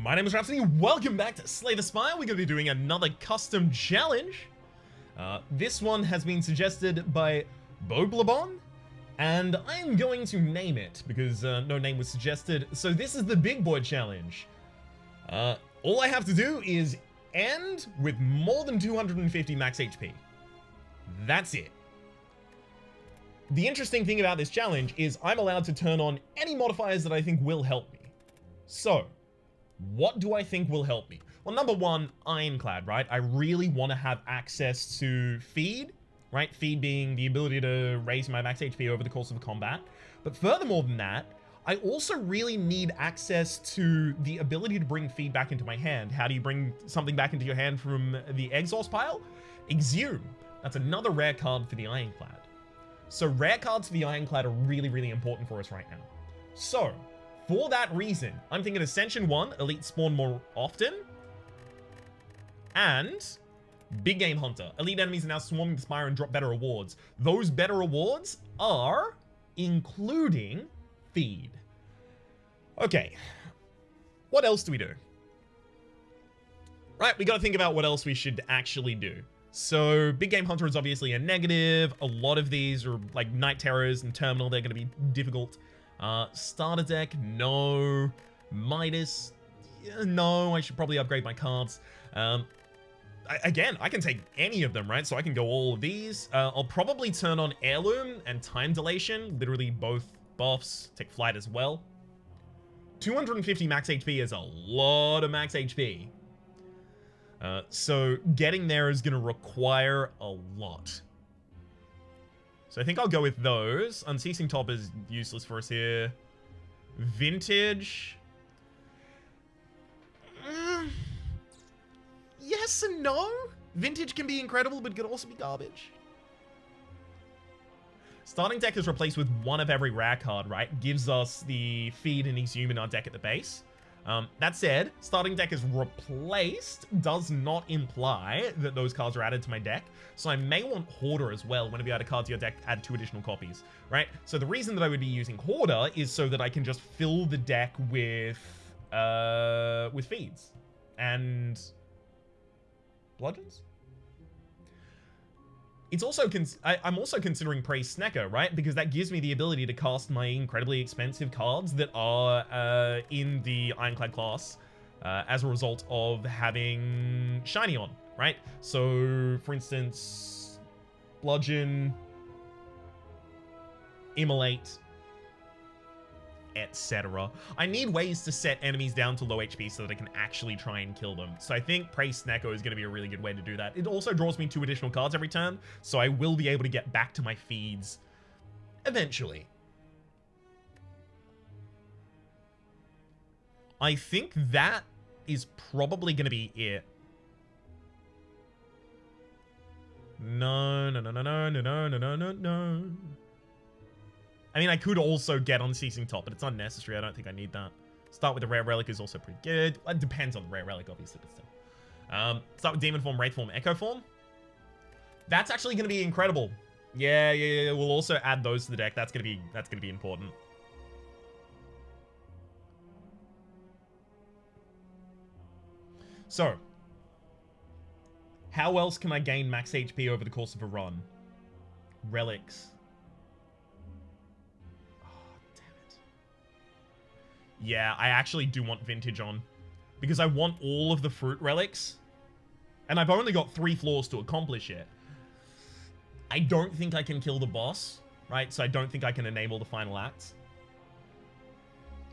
My name is Rhapsody, welcome back to Slay the Spire. We're going to be doing another custom challenge. This one has been suggested by Boblabon, and I'm going to name it, because no name was suggested. So this is the Big Boy Challenge. All I have to do is end with more than 250 max HP. That's it. The interesting thing about this challenge is I'm allowed to turn on any modifiers that I think will help me. So, what do I think will help me? Well, number one, Ironclad, right? I really want to have access to feed, right? Feed being the ability to raise my max HP over the course of a combat. But furthermore than that, I also really need access to the ability to bring feed back into my hand. How do you bring something back into your hand from the exhaust pile? Exhume. That's another rare card for the Ironclad. So rare cards for the Ironclad are really, really important for us right now. So, for that reason, I'm thinking Ascension 1, Elite spawn more often, and Big Game Hunter. Elite enemies are now swarming the Spire and drop better rewards. Those better rewards are including feed. Okay, what else do we do? Right, we gotta think about what else we should actually do. So, Big Game Hunter is obviously a negative. A lot of these are like Night Terrors and Terminal. They're gonna be difficult. Starter deck, no. Midas, no. I should probably upgrade my cards. Again, I can take any of them, right? So I can go all of these. I'll probably turn on Heirloom and Time Dilation. Literally both buffs. Take Flight as well. 250 max HP is a lot of max HP. So getting there is going to require a lot. So I think I'll go with those. Unceasing Top is useless for us here. Vintage. Yes and no. Vintage can be incredible, but could also be garbage. Starting deck is replaced with one of every rare card, right? Gives us the feed and exhume in our deck at the base. That said, starting deck is replaced does not imply that those cards are added to my deck. So I may want Hoarder as well. Whenever you add a card to your deck, add 2 additional copies, right? So the reason that I would be using Hoarder is so that I can just fill the deck with feeds and bludgeons. It's also I'm also considering Praise Snecker, right? Because that gives me the ability to cast my incredibly expensive cards that are in the Ironclad class as a result of having Shiny on, right? So, for instance, Bludgeon, Immolate, etc. I need ways to set enemies down to low HP so that I can actually try and kill them. So I think Praise Snecko is going to be a really good way to do that. It also draws me 2 additional cards every turn, so I will be able to get back to my feeds eventually. I think that is probably going to be it. No. I mean, I could also get Unceasing Top, but it's unnecessary. I don't think I need that. Start with the Rare Relic is also pretty good. It depends on the Rare Relic, obviously, but still. Start with Demon Form, Wraith Form, Echo Form. That's actually going to be incredible. Yeah. We'll also add those to the deck. That's going to be important. So, how else can I gain max HP over the course of a run? Relics. Yeah, I actually do want Vintage on. Because I want all of the fruit relics. And I've only got 3 floors to accomplish it. I don't think I can kill the boss, right? So I don't think I can enable the final act.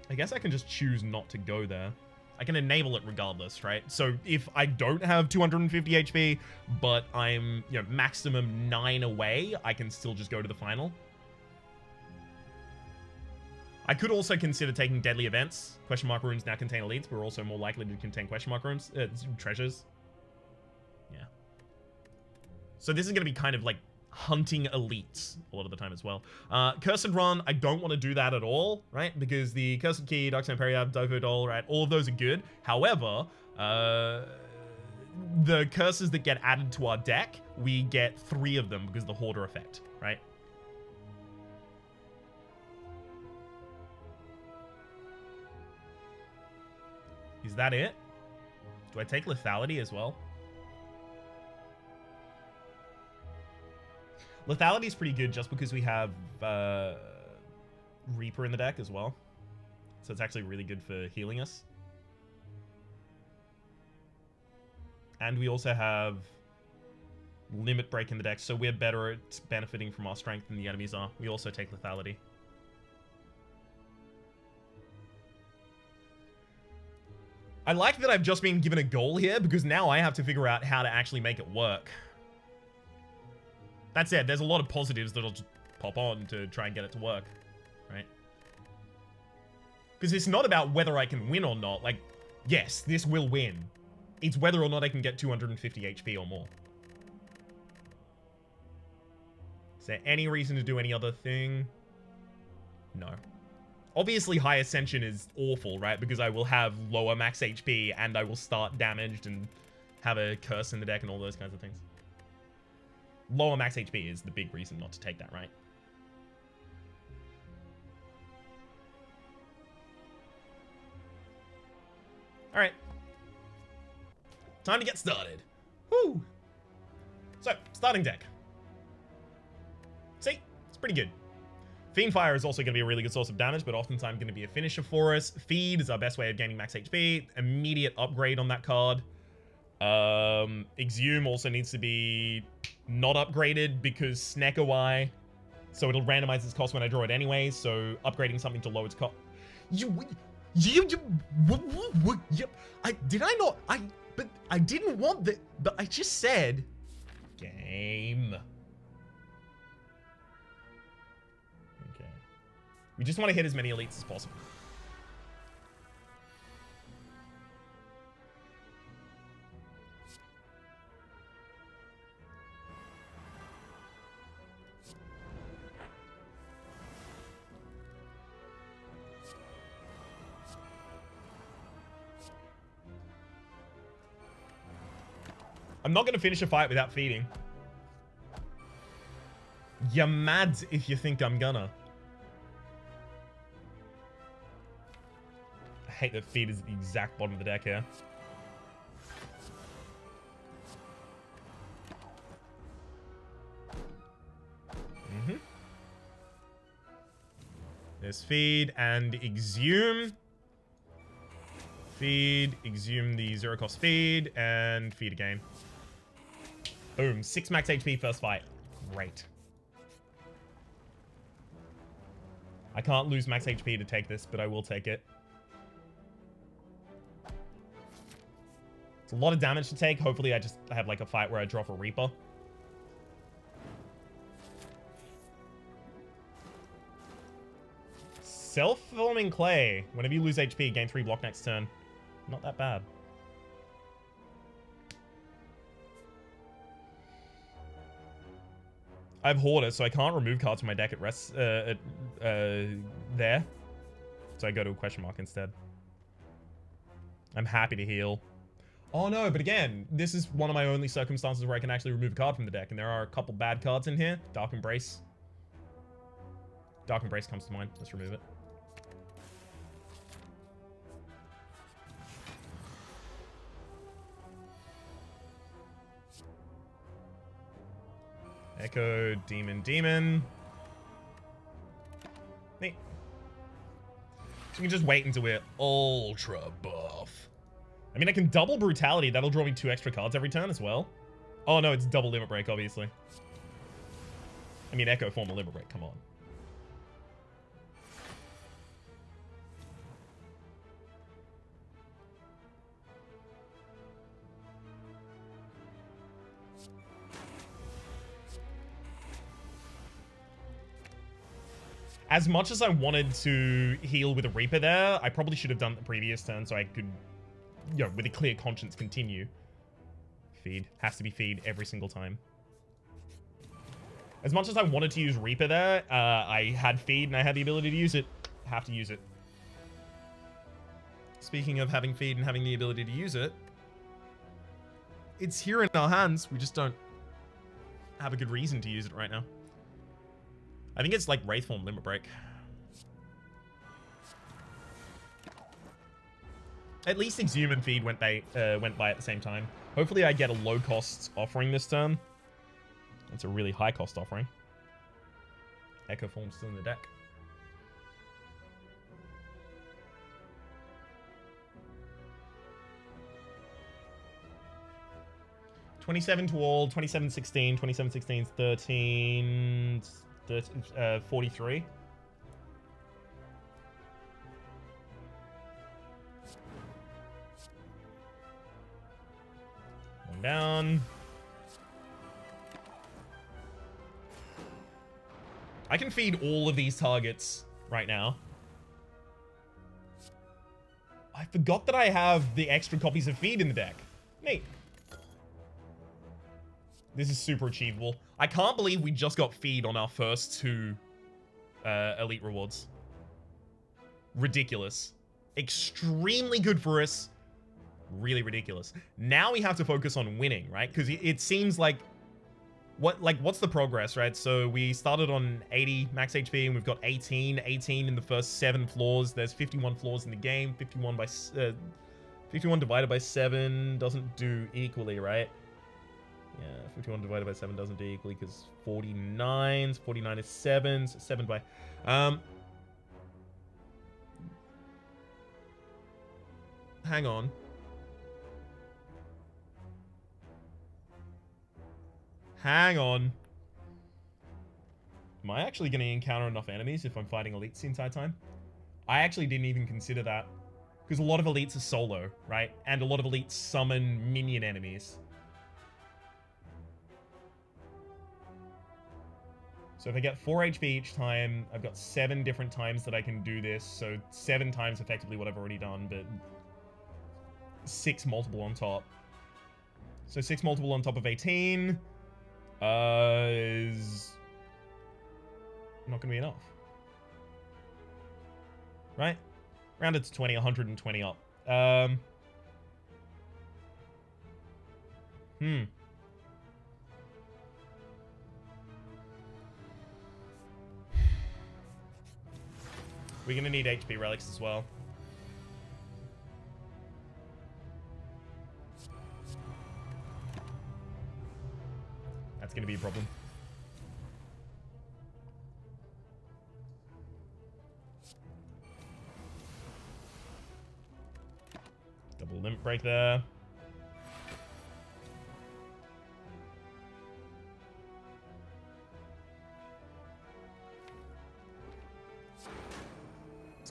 I guess I can just choose not to go there. I can enable it regardless, right? So if I don't have 250 HP, but I'm, maximum 9 away, I can still just go to the final. I could also consider taking Deadly Events. Question mark rooms now contain elites, but are also more likely to contain question mark rooms. Treasures. Yeah. So this is going to be kind of like hunting elites a lot of the time as well. Cursed Run, I don't want to do that at all, right? Because the Cursed Key, Darkstone Periab, Dofo Doll, right? All of those are good. However, the curses that get added to our deck, we get 3 of them because of the Hoarder effect, right? Is that it? Do I take lethality as well? Lethality is pretty good just because we have Reaper in the deck as well. So it's actually really good for healing us. And we also have Limit Break in the deck, so we're better at benefiting from our strength than the enemies are. We also take lethality. I like that I've just been given a goal here, because now I have to figure out how to actually make it work. That said, there's a lot of positives that'll just pop on to try and get it to work, right? Because it's not about whether I can win or not. Like, yes, this will win. It's whether or not I can get 250 HP or more. Is there any reason to do any other thing? No. Obviously, High Ascension is awful, right? Because I will have lower max HP and I will start damaged and have a curse in the deck and all those kinds of things. Lower max HP is the big reason not to take that, right? Alright. Time to get started. Woo! So, starting deck. See? It's pretty good. Fiendfire is also going to be a really good source of damage, but oftentimes going to be a finisher for us. Feed is our best way of gaining max HP. Immediate upgrade on that card. Exhume also needs to be not upgraded because Snecko-Eye. So it'll randomize its cost when I draw it anyway, so upgrading something to lower its cost. But I didn't want that, but I just said game. Okay. We just want to hit as many elites as possible. I'm not going to finish a fight without feeding. You're mad if you think I'm gonna. I hate that feed is at the exact bottom of the deck here. There's feed and exhume. Feed, exhume the zero cost feed, and feed again. Boom, 6 max HP first fight. Great. I can't lose max HP to take this, but I will take it. It's a lot of damage to take. Hopefully I just have like a fight where I drop a Reaper. Self-forming clay. Whenever you lose HP, gain 3 block next turn. Not that bad. I have Hoarder, so I can't remove cards from my deck at rest there. So I go to a question mark instead. I'm happy to heal. Oh no, but again, this is one of my only circumstances where I can actually remove a card from the deck, and there are a couple bad cards in here. Dark Embrace. Dark Embrace comes to mind. Let's remove it. Echo, Demon. Neat. So we can just wait until we're ultra buff. I mean, I can double Brutality. That'll draw me 2 extra cards every turn as well. Oh no, it's double Limit Break, obviously. I mean, Echo form a Limit Break, come on. As much as I wanted to heal with a Reaper there, I probably should have done it the previous turn so I could, you know, with a clear conscience continue. Feed. Has to be feed every single time. As much as I wanted to use Reaper there, I had feed and I had the ability to use it. Have to use it. Speaking of having feed and having the ability to use it, it's here in our hands. We just don't have a good reason to use it right now. I think it's like Wraithform Limit Break. At least Exhume and Feed went by at the same time. Hopefully I get a low-cost offering this turn. It's a really high-cost offering. Echo Form's still in the deck. $27 to all, 27-16, 27-16, 13, 43. One down. I can feed all of these targets right now. I forgot that I have the extra copies of Feed in the deck. Neat. This is super achievable. I can't believe we just got Feed on our first 2 elite rewards. Ridiculous. Extremely good for us. Really ridiculous. Now we have to focus on winning, right? Because it seems like... what's the progress, right? So we started on 80 max HP and we've got 18 in the first 7 floors. There's 51 floors in the game. 51 divided by 7 doesn't do equally, right? Yeah, 51 divided by 7 doesn't do equally because 49 is 7, so 7 by... Hang on. Hang on. Am I actually going to encounter enough enemies if I'm fighting elites the entire time? I actually didn't even consider that. Because a lot of elites are solo, right? And a lot of elites summon minion enemies. So if I get 4 HP each time, I've got 7 different times that I can do this. So 7 times effectively what I've already done, but 6 multiple on top. So 6 multiple on top of 18 is not going to be enough. Right? Round it to 20, 120 up. We're going to need HP relics as well. That's going to be a problem. Double limp break there.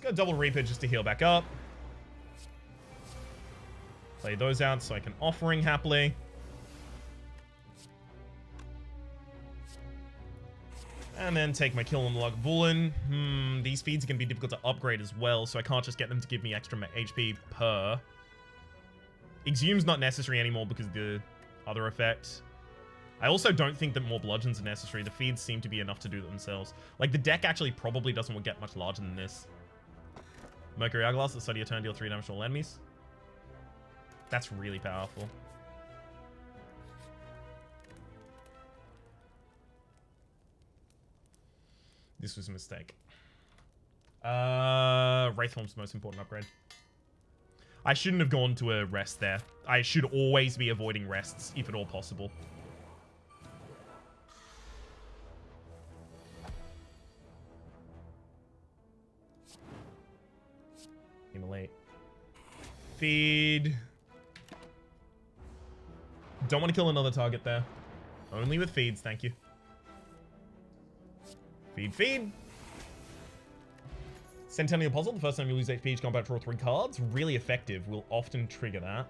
Go double Reaper just to heal back up. Play those out so I can offering happily. And then take my kill on the Log Bullen. These feeds are going to be difficult to upgrade as well, so I can't just get them to give me extra HP per. Exhume's not necessary anymore because of the other effect. I also don't think that more bludgeons are necessary. The feeds seem to be enough to do it themselves. Like, the deck actually probably doesn't get much larger than this. Mercury Hourglass, at the start of your turn, deal 3 damage to all enemies. That's really powerful. This was a mistake. Wraithform's the most important upgrade. I shouldn't have gone to a rest there. I should always be avoiding rests, if at all possible. Immolate. Feed. Don't want to kill another target there. Only with feeds, thank you. Feed, feed. Centennial Puzzle. The first time you lose HP each combat, draw 3 cards. Really effective. Will often trigger that.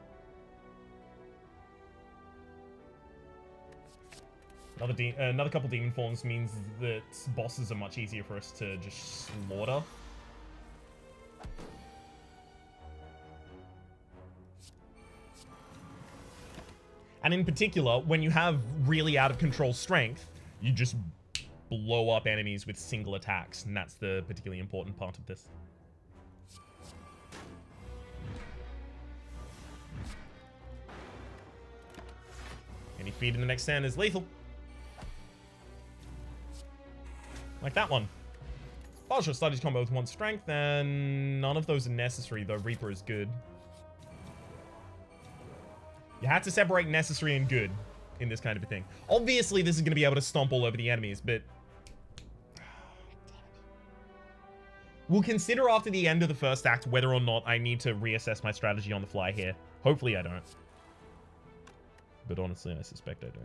Another couple demon forms means that bosses are much easier for us to just slaughter. And in particular, when you have really out of control strength, you just blow up enemies with single attacks, and that's the particularly important part of this. Any feed in the next turn is lethal. Like that one. Partial started combo with 1 strength, and none of those are necessary, though Reaper is good. You have to separate necessary and good in this kind of a thing. Obviously, this is going to be able to stomp all over the enemies, but... We'll consider after the end of the first act whether or not I need to reassess my strategy on the fly here. Hopefully I don't. But honestly, I suspect I do.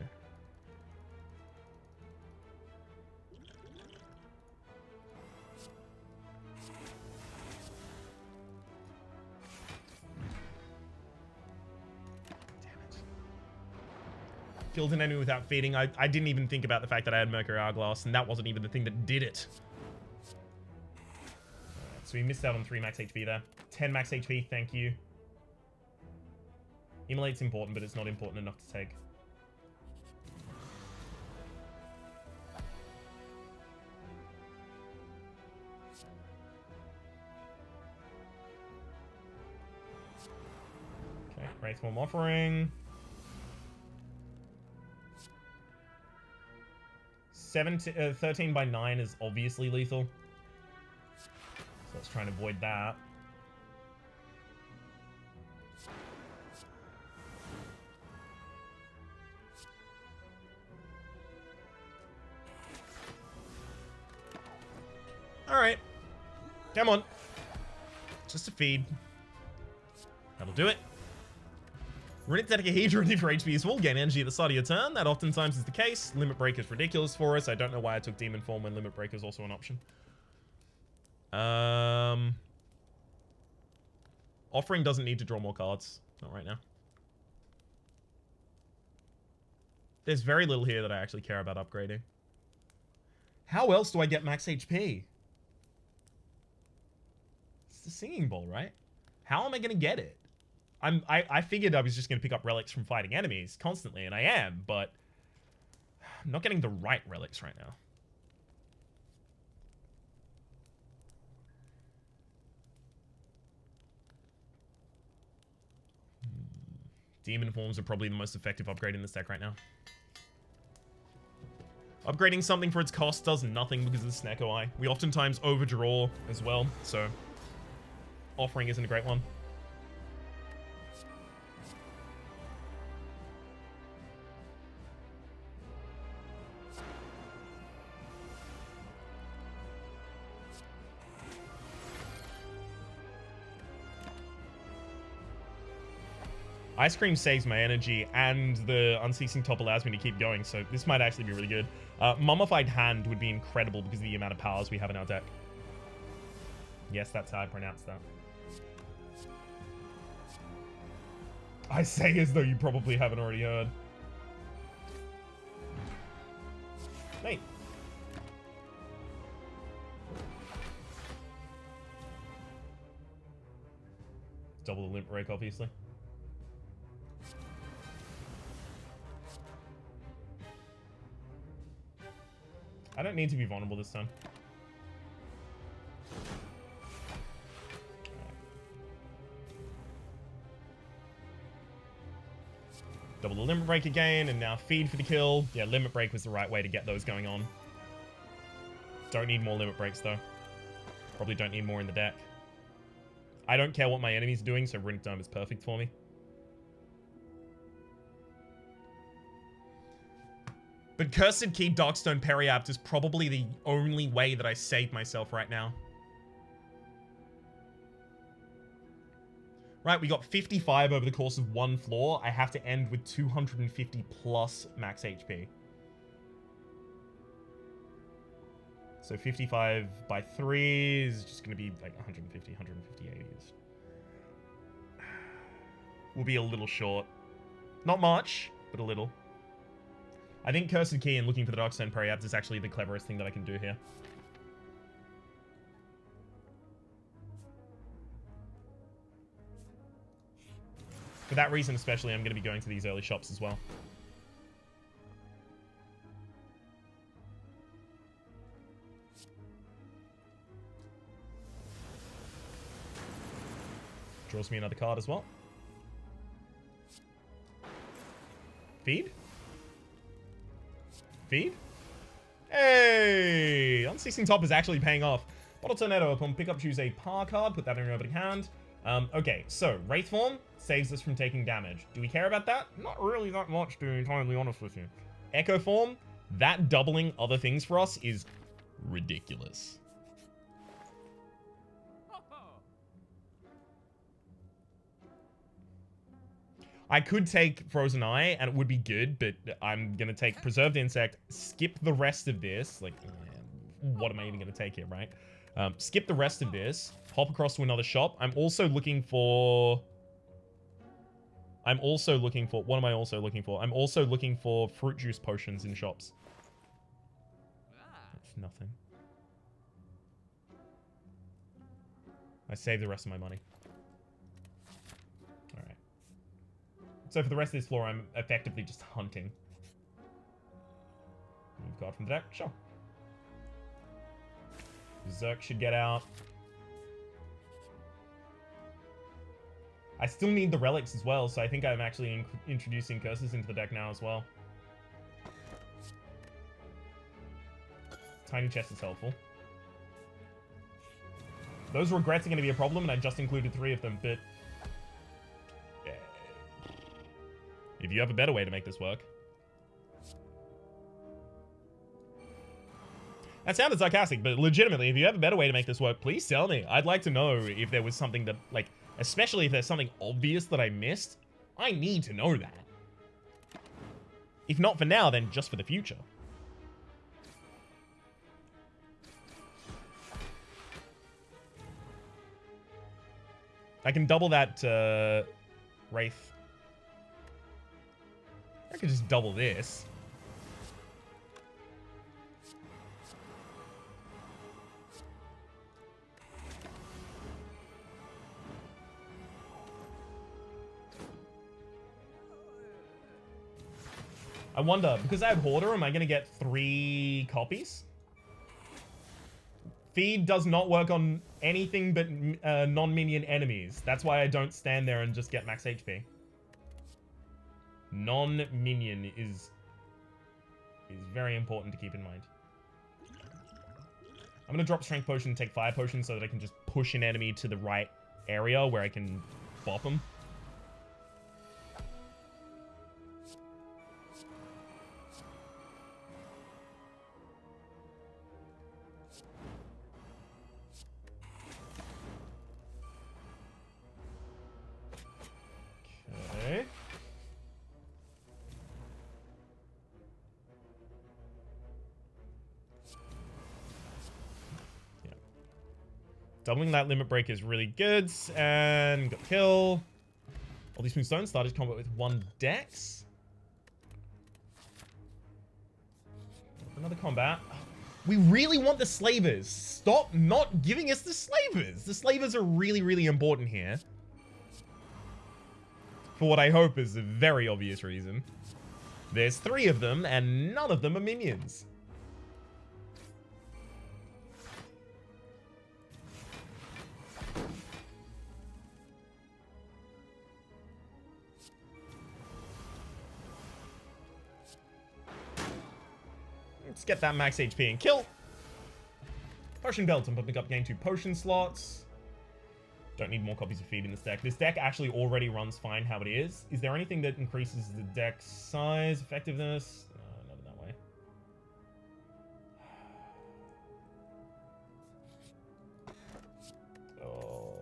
Killed an enemy without feeding. I didn't even think about the fact that I had Mercury Hourglass, and that wasn't even the thing that did it. So we missed out on 3 max HP there. 10 max HP, thank you. Immolate's important, but it's not important enough to take. Okay, Wraithform Offering. 13 by 9 is obviously lethal. So let's try and avoid that. Alright. Come on. Just a feed. That'll do it. Runic Dodecahedron, if your HP is full, gain energy at the start of your turn. That oftentimes is the case. Limit Break is ridiculous for us. I don't know why I took Demon Form when Limit Break is also an option. Offering doesn't need to draw more cards. Not right now. There's very little here that I actually care about upgrading. How else do I get max HP? It's the Singing Bowl, right? How am I going to get it? I figured I was just going to pick up relics from fighting enemies constantly, and I am, but I'm not getting the right relics right now. Demon Forms are probably the most effective upgrade in this deck right now. Upgrading something for its cost does nothing because of the Snecko Eye. We oftentimes overdraw as well, so offering isn't a great one. Ice Cream saves my energy, and the Unceasing Top allows me to keep going, so this might actually be really good. Mummified Hand would be incredible because of the amount of powers we have in our deck. Yes, that's how I pronounce that. I say as though you probably haven't already heard. Mate. Double the Limp Break, obviously. I don't need to be vulnerable this time. Double the Limit Break again, and now feed for the kill. Yeah, Limit Break was the right way to get those going on. Don't need more Limit Breaks, though. Probably don't need more in the deck. I don't care what my enemy's doing, so Runic Dome is perfect for me. But Cursed Key Darkstone Periapt is probably the only way that I save myself right now. Right, we got 55 over the course of one floor. I have to end with 250 plus max HP. So 55 by 3 is just going to be like 150, 158 is. We'll be a little short. Not much, but a little. I think Cursed Key and looking for the Darkstone Periapt is actually the cleverest thing that I can do here. For that reason especially, I'm going to be going to these early shops as well. Draws me another card as well. Feed? Feed? Hey! Unceasing Top is actually paying off. Bottle Tornado. Upon pickup, choose a par card. Put that in your opening hand. Okay, so Wraith Form saves us from taking damage. Do we care about that? Not really that much, to be entirely honest with you. Echo Form, that doubling other things for us is ridiculous. I could take Frozen Eye, and it would be good, but I'm gonna take Preserved Insect, skip the rest of this. Like, what am I even gonna take here, right? Skip the rest of this, hop across to another shop. I'm also looking for... what am I also looking for? I'm also looking for fruit juice potions in shops. That's nothing. I saved the rest of my money. Alright. So for the rest of this floor, I'm effectively just hunting. Move card from the deck? Sure. Zerk should get out. I still need the relics as well, so I think I'm actually introducing curses into the deck now as well. Tiny chest is helpful. Those regrets are going to be a problem, and I just included 3 of them, but... if you have a better way to make this work. That sounded sarcastic, but legitimately, if you have a better way to make this work, please tell me. I'd like to know if there was something that, like, especially if there's something obvious that I missed. I need to know that. If not for now, then just for the future. I can double that Wraith. I could just double this. I wonder, because I have Hoarder, am I going to get 3 copies? Feed does not work on anything but non-minion enemies. That's why I don't stand there and just get max HP. Non-minion is very important to keep in mind. I'm going to drop Strength Potion and take Fire Potion so that I can just push an enemy to the right area where I can bop them. Okay. Yeah. Doubling that limit break is really good, and got kill. All these smooth stones started combat with 1 dex. Another combat. We really want the slavers. Stop not giving us the slavers. The slavers are really, really important here. For what I hope is a very obvious reason. There's 3 of them, and none of them are minions. Let's get that max HP and kill. Potion belt. I'm pumping up game 2 potion slots. Don't need more copies of Feed in this deck. This deck actually already runs fine how it is. Is there anything that increases the deck size, effectiveness? Not in that way. Oh,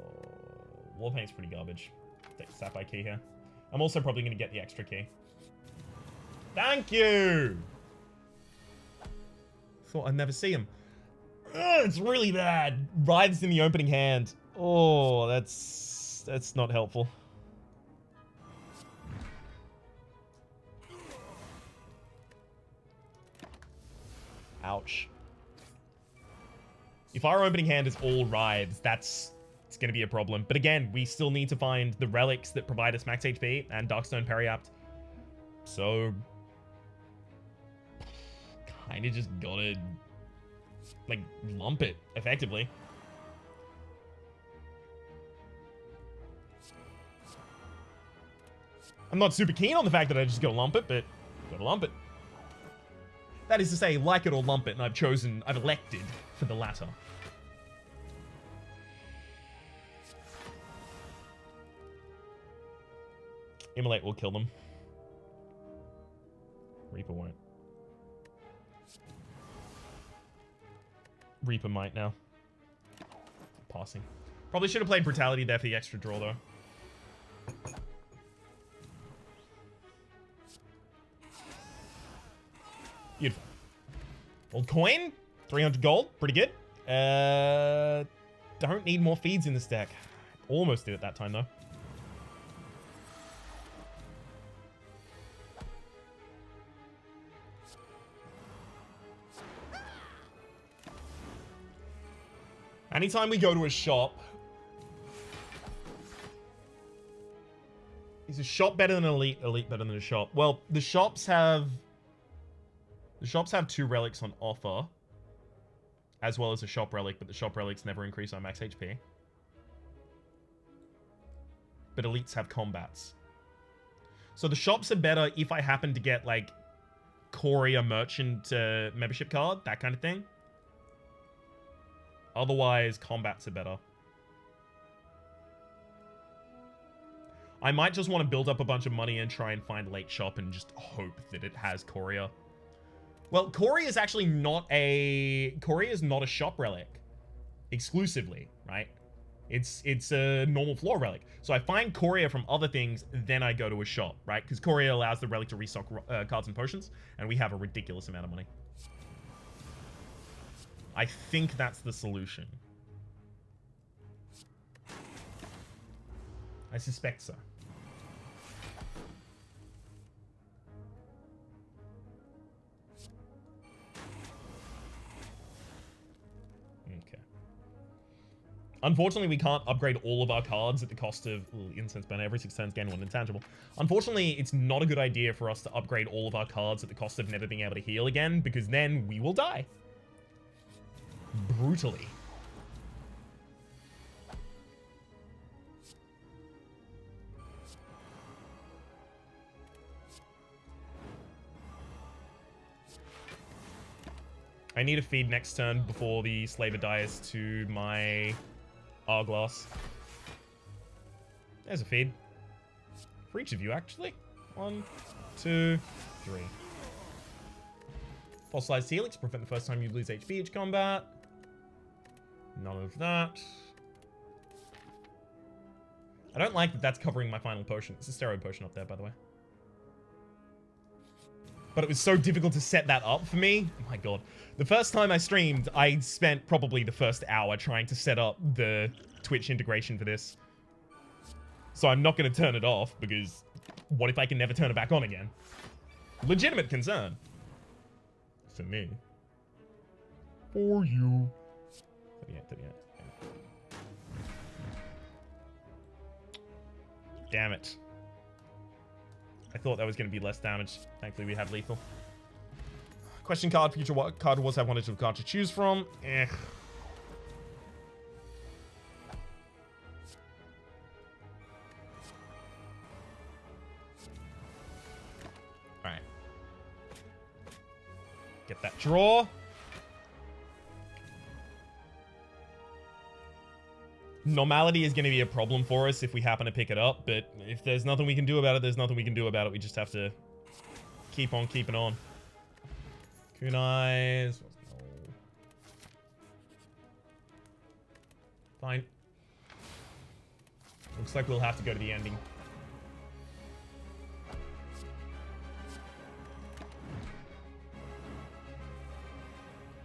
Warpaint's pretty garbage. Take the Sapphire key here. I'm also probably going to get the extra key. Thank you! Thought I'd never see him. Ugh, it's really bad. Writhes in the opening hand. Oh, that's not helpful. Ouch. If our opening hand is all rides, it's going to be a problem. But again, we still need to find the relics that provide us max HP and Darkstone Periapt. So, kind of just gotta, like, lump it, effectively. I'm not super keen on the fact that I just gotta lump it, but gotta lump it. That is to say, like it or lump it, and I've elected for the latter. Immolate will kill them. Reaper won't. Reaper might now. Passing. Probably should have played Brutality there for the extra draw, though. Beautiful. Old coin. 300 gold. Pretty good. Don't need more feeds in this deck. Almost did it that time, though. Anytime we go to a shop... Is a shop better than elite? Elite better than a shop? Well, the shops have 2 relics on offer. As well as a shop relic, but the shop relics never increase our max HP. But elites have combats. So the shops are better if I happen to get, like, Courier Merchant membership card, that kind of thing. Otherwise, combats are better. I might just want to build up a bunch of money and try and find late shop and just hope that it has Courier. Well, Courier is actually not a... Courier is not a shop relic. Exclusively, right? It's a normal floor relic. So I find Courier from other things, then I go to a shop, right? Because Courier allows the relic to restock cards and potions, and we have a ridiculous amount of money. I think that's the solution. I suspect so. Okay. Unfortunately, we can't upgrade all of our cards at the cost of incense burner. Every 6 turns, gain 1 intangible. Unfortunately, it's not a good idea for us to upgrade all of our cards at the cost of never being able to heal again, because then we will die. Brutally. I need a feed next turn before the Slaver dies to my Hourglass. There's a feed. For each of you, actually. 1, 2, 3. Fossilized Helix, prevent the first time you lose HP each combat. None of that. I don't like that that's covering my final potion. It's a steroid potion up there, by the way. But it was so difficult to set that up for me. Oh my god. The first time I streamed, I spent probably the first hour trying to set up the Twitch integration for this. So I'm not going to turn it off, because what if I can never turn it back on again? Legitimate concern. For me. For you. 38, 38. Damn it. I thought that was going to be less damage. Thankfully, we have lethal. Question card. Future card wars have 1 or 2 cards to choose from. Eh. Alright. Get that draw. Normality is going to be a problem for us if we happen to pick it up, but if there's nothing we can do about it, there's nothing we can do about it. We just have to keep on keeping on. Kunais. Fine. Looks like we'll have to go to the ending.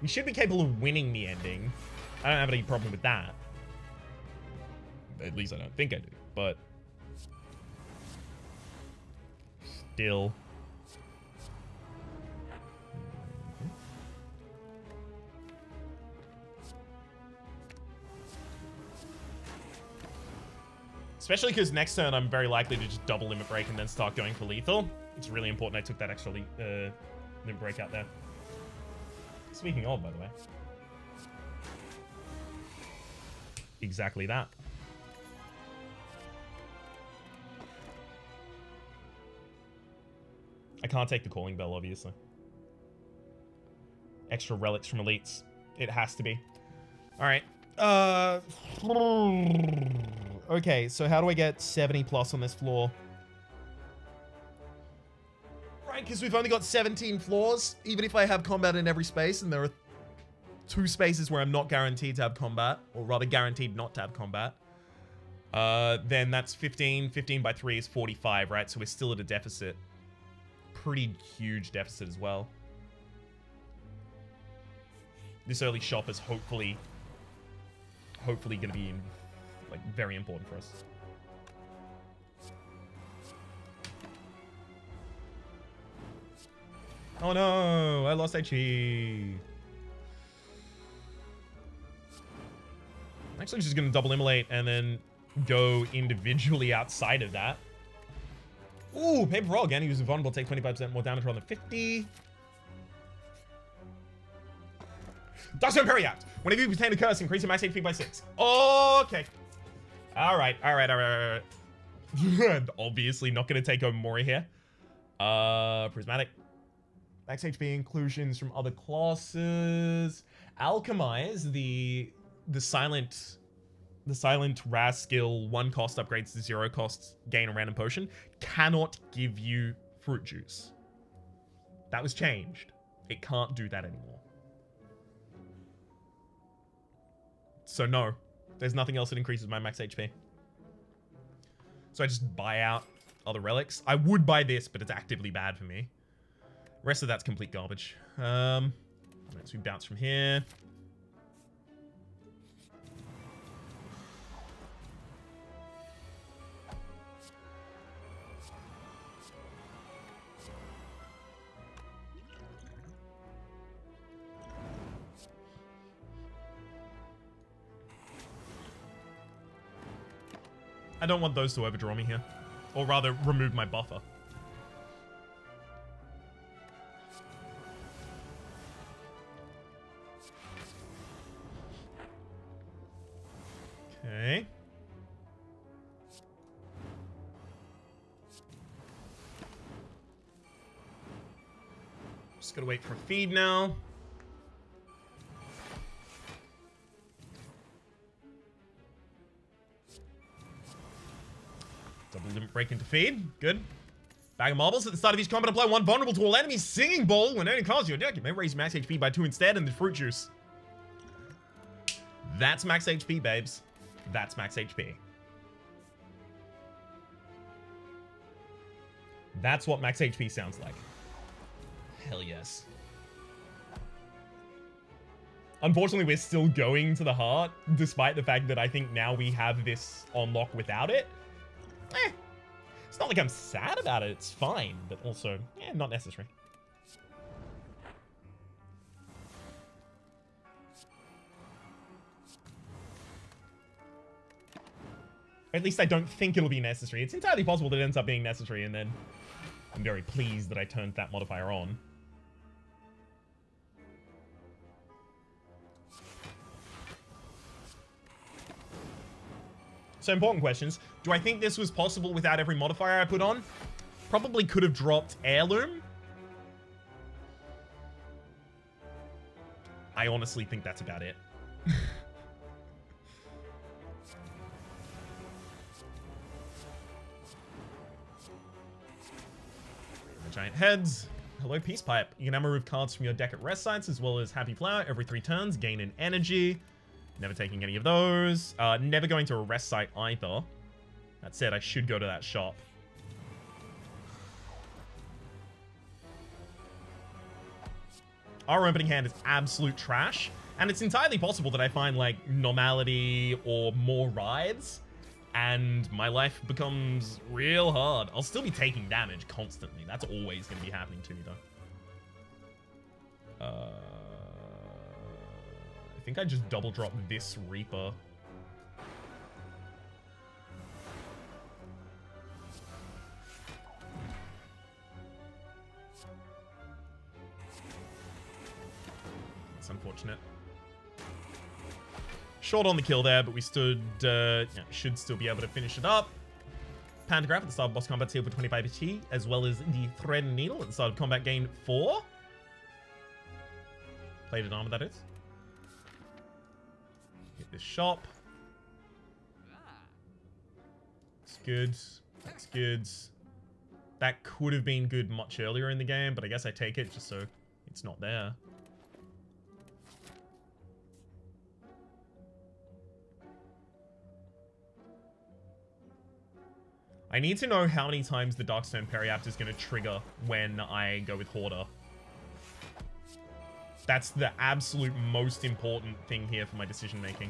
We should be capable of winning the ending. I don't have any problem with that. At least I don't think I do, but still. Especially because next turn I'm very likely to just double Limit Break and then start going for lethal. It's really important I took that extra Limit Break out there. Speaking of, by the way. Exactly that. I can't take the Calling Bell, obviously. Extra relics from elites. It has to be. Alright. Okay, so how do I get 70 plus on this floor? Right, because we've only got 17 floors. Even if I have combat in every space, and there are 2 spaces where I'm not guaranteed to have combat, or rather guaranteed not to have combat, then that's 15. 15 by 3 is 45, right? So we're still at a deficit. Pretty huge deficit as well. This early shop is hopefully going to be like very important for us. Oh no, I lost HP. I'm actually just going to double immolate and then go individually outside of that. Ooh, paper roll again. Using vulnerable, take 25% more damage rather than 50. Dust Imperiat. Whenever you retain a curse, increase your max HP by 6. Okay. Alright. Obviously not going to take over Mori here. Prismatic. Max HP inclusions from other classes. Alchemize, the silent Raz skill, 1 cost upgrades to 0 cost, gain a random potion, cannot give you fruit juice. That was changed. It can't do that anymore. So no, there's nothing else that increases my max HP. So I just buy out other relics. I would buy this, but it's actively bad for me. Rest of that's complete garbage. So we bounce from here. I don't want those to overdraw me here. Or rather, remove my buffer. Okay. Just gotta wait for a feed now. Double limit break into feed. Good. Bag of marbles. At the start of each combat, apply 1 vulnerable to all enemies. Singing bowl. When any cards your deck, you may raise max HP by 2 instead, and the fruit juice. That's max HP, babes. That's max HP. That's what max HP sounds like. Hell yes. Unfortunately, we're still going to the heart, despite the fact that I think now we have this on lock without it. It's not like I'm sad about it. It's fine, but also, not necessary. At least I don't think it'll be necessary. It's entirely possible that it ends up being necessary, and then I'm very pleased that I turned that modifier on. So important questions. Do I think this was possible without every modifier I put on? Probably could have dropped Heirloom. I honestly think that's about it. Giant heads. Hello, Peace Pipe. You can now remove cards from your deck at rest sites, as well as Happy Flower every 3 turns. Gain an energy. Never taking any of those. Never going to a rest site either. That said, I should go to that shop. Our opening hand is absolute trash. And it's entirely possible that I find, like, normality or more rides, and my life becomes real hard. I'll still be taking damage constantly. That's always going to be happening to me, though. I think I just double dropped this Reaper. It's unfortunate. Short on the kill there, but we should still be able to finish it up. Pantograph at the start of boss combat sealed for 25 HP, as well as the Thread and Needle at the start of combat gain 4. Plated armor, that is. Hit this shop. It's good. That's good. That could have been good much earlier in the game, but I guess I take it just so it's not there. I need to know how many times the Darkstone Periapt is going to trigger when I go with Hoarder. That's the absolute most important thing here for my decision making.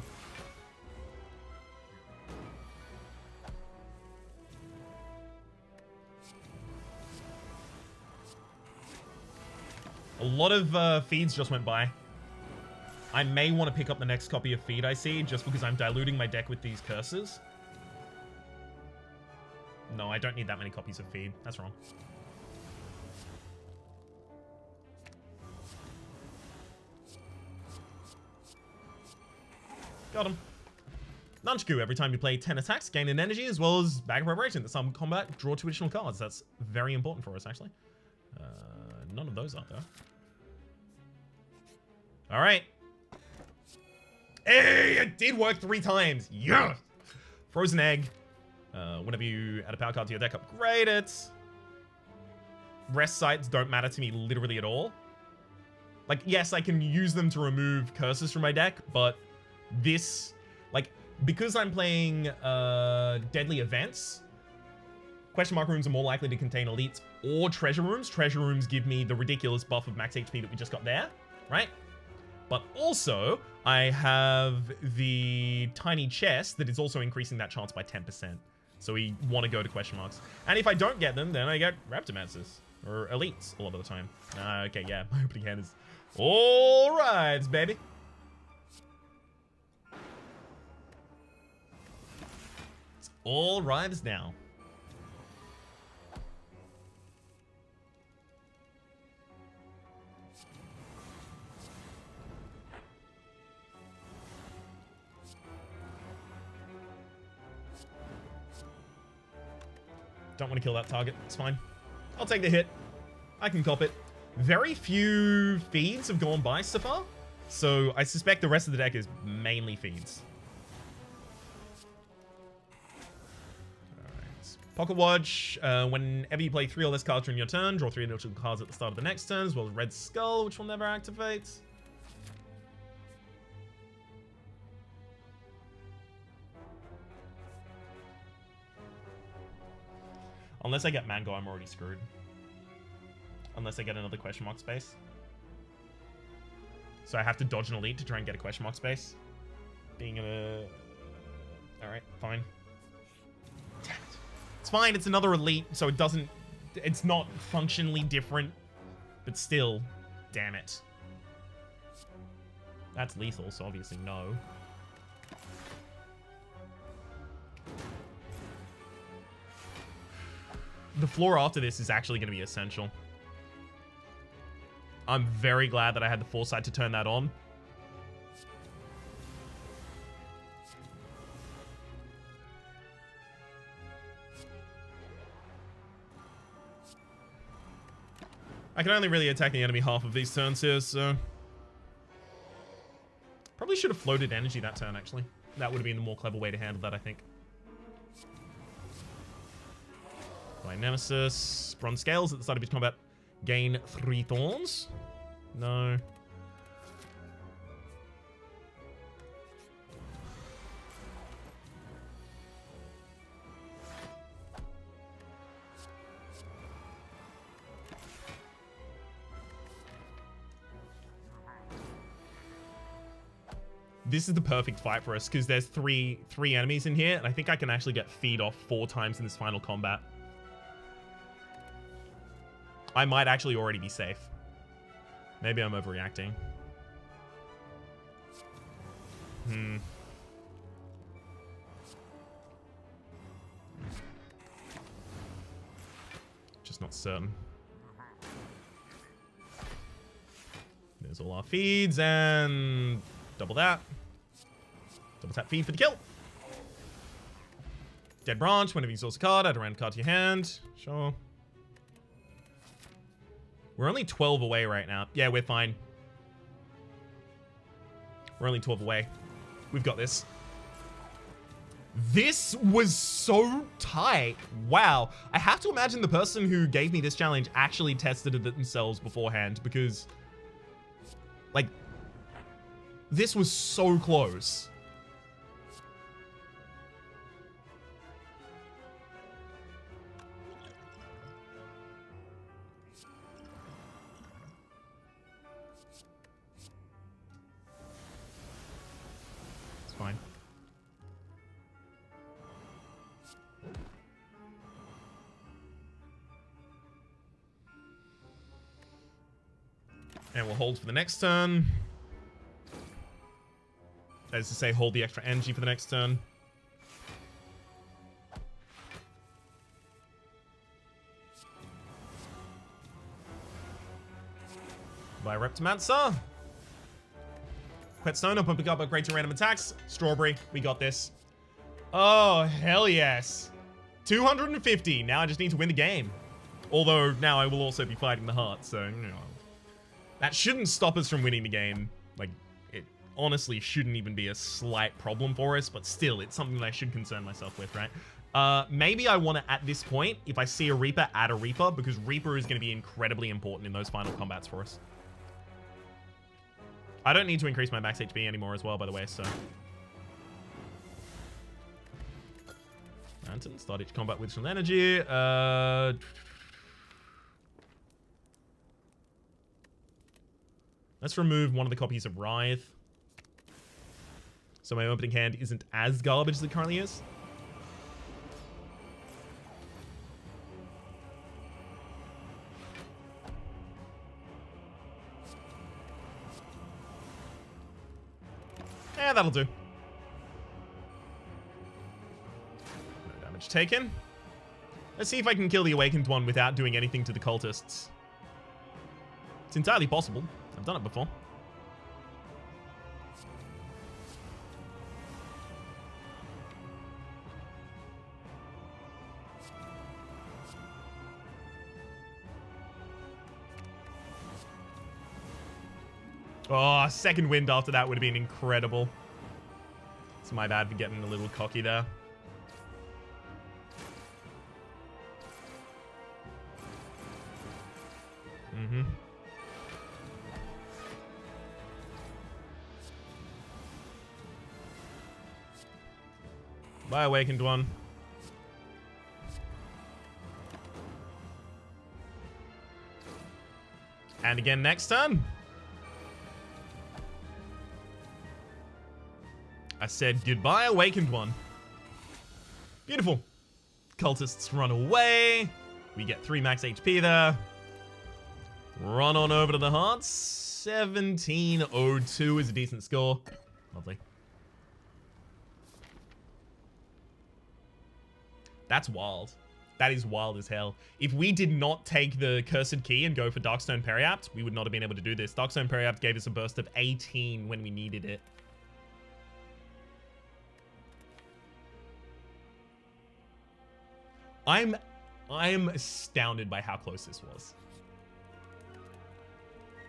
A lot of feeds just went by. I may want to pick up the next copy of feed I see, just because I'm diluting my deck with these curses. No, I don't need that many copies of feed. That's wrong. Got him. Nunchaku, every time you play 10 attacks, gain an energy as well as bag of preparation. At some combat, draw 2 additional cards. That's very important for us, actually. None of those are, though. Alright. Hey, it did work 3 times. Yeah! Frozen Egg. Whenever you add a power card to your deck, upgrade it. Rest sites don't matter to me literally at all. Like, yes, I can use them to remove curses from my deck, but this, like, because I'm playing deadly events, question mark rooms are more likely to contain elites or treasure rooms. Treasure rooms give me the ridiculous buff of max HP that we just got there, right? But also, I have the tiny chest that is also increasing that chance by 10%. So we want to go to question marks. And if I don't get them, then I get Raptomancers. Or elites a lot of the time. Okay, yeah, my opening hand is all right, baby. It's all rives now. Don't want to kill that target. It's fine. I'll take the hit. I can cop it. Very few feeds have gone by so far, so I suspect the rest of the deck is mainly feeds. Alright. Pocket Watch. Whenever you play 3 or less cards during your turn, draw 3 additional cards at the start of the next turn, as well as Red Skull, which will never activate. Unless I get Mango, I'm already screwed. Unless I get another question mark space. So I have to dodge an elite to try and get a question mark space. Being a... Alright, fine. Damn it. It's fine, it's another elite, so it doesn't... It's not functionally different. But still, damn it. That's lethal, so obviously no. The floor after this is actually going to be essential. I'm very glad that I had the foresight to turn that on. I can only really attack the enemy half of these turns here, so... Probably should have floated energy that turn, actually. That would have been the more clever way to handle that, I think. My Nemesis. Bronze Scales at the start of each combat. Gain 3 thorns. No. This is the perfect fight for us because there's three enemies in here, and I think I can actually get feed off 4 times in this final combat. I might actually already be safe. Maybe I'm overreacting. Just not certain. There's all our feeds, and double that. Double tap feed for the kill. Dead Branch. Whenever you exhaust a card, add a random card to your hand. Sure. We're only 12 away right now. Yeah, we're fine. We're only 12 away. We've got this. This was so tight. Wow. I have to imagine the person who gave me this challenge actually tested it themselves beforehand, because, like, this was so close. It's fine. And we'll hold for the next turn. That is to say, hold the extra energy for the next turn. By Reptimancer. Whetstone, I'm pumping up upgrade to random attacks. Strawberry, we got this. Oh, hell yes. 250. Now I just need to win the game. Although now I will also be fighting the heart, so, you know. That shouldn't stop us from winning the game. Like, it honestly shouldn't even be a slight problem for us, but still, it's something that I should concern myself with, right? Maybe I want to, at this point, if I see a Reaper, add a Reaper, because Reaper is going to be incredibly important in those final combats for us. I don't need to increase my max HP anymore as well, by the way, so. Lantern, start each combat with some energy. Let's remove one of the copies of Writhe. So my opening hand isn't as garbage as it currently is. Yeah, that'll do. No damage taken. Let's see if I can kill the Awakened one without doing anything to the cultists. It's entirely possible. I've done it before. Oh, second wind after that would have been incredible. It's my bad for getting a little cocky there. Mm-hmm. By Awakened one. And again next turn. I said goodbye, Awakened one. Beautiful. Cultists run away. We get 3 max HP there. Run on over to the hearts. 1702 is a decent score. Lovely. That's wild. That is wild as hell. If we did not take the Cursed Key and go for Darkstone Periapt, we would not have been able to do this. Darkstone Periapt gave us a burst of 18 when we needed it. I'm astounded by how close this was.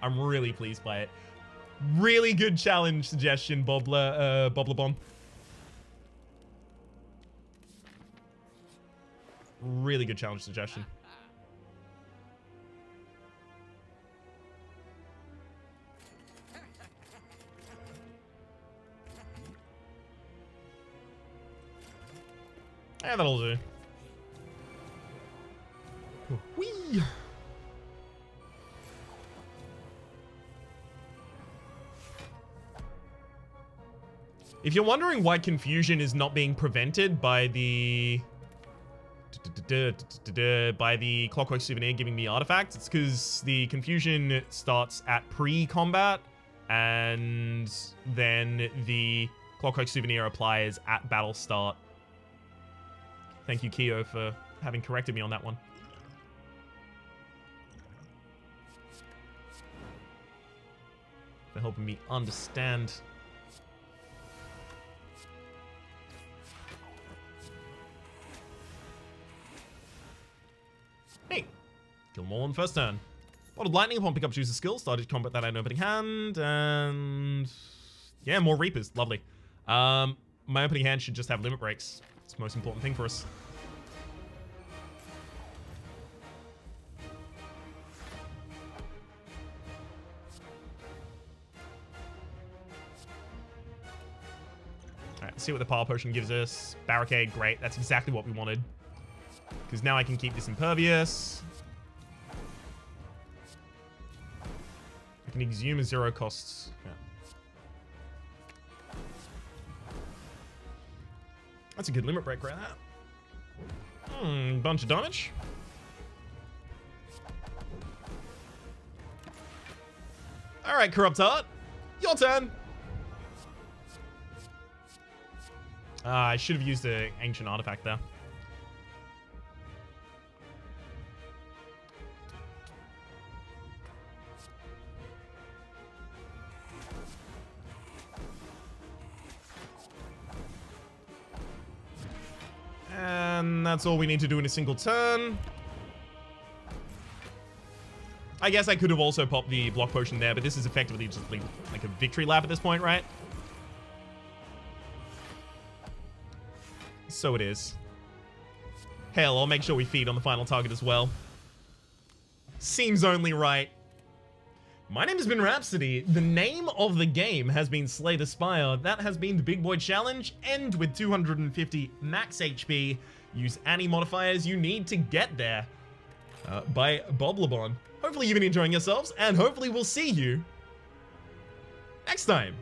I'm really pleased by it. Really good challenge suggestion, Boblabon. Really good challenge suggestion. Yeah, that'll do. Whee! If you're wondering why confusion is not being prevented by the Clockwork Souvenir giving me artifacts, it's because the confusion starts at pre-combat, and then the Clockwork Souvenir applies at battle start. Thank you, Keo, for having corrected me on that one. For helping me understand. Hey, kill more on the first turn. Bottled Lightning upon pick up choose a skill. Started combat that at an opening hand, and yeah, more Reapers. Lovely. my opening hand should just have limit breaks. It's the most important thing for us. Alright, let's see what the Power Potion gives us. Barricade, great. That's exactly what we wanted. Because now I can keep this impervious. I can exhume a 0 costs. Yeah. That's a good limit break right there. Bunch of damage. Alright, Corrupt Heart. Your turn. I should have used the Ancient Artifact there. And that's all we need to do in a single turn. I guess I could have also popped the block potion there, but this is effectively just like a victory lap at this point, right? So it is. Hell, I'll make sure we feed on the final target as well. Seems only right. My name has been Rhapsody. The name of the game has been Slay the Spire. That has been the Big Boy Challenge. End with 250 max HP. Use any modifiers you need to get there. By Boblabon. Hopefully you've been enjoying yourselves, and hopefully we'll see you next time.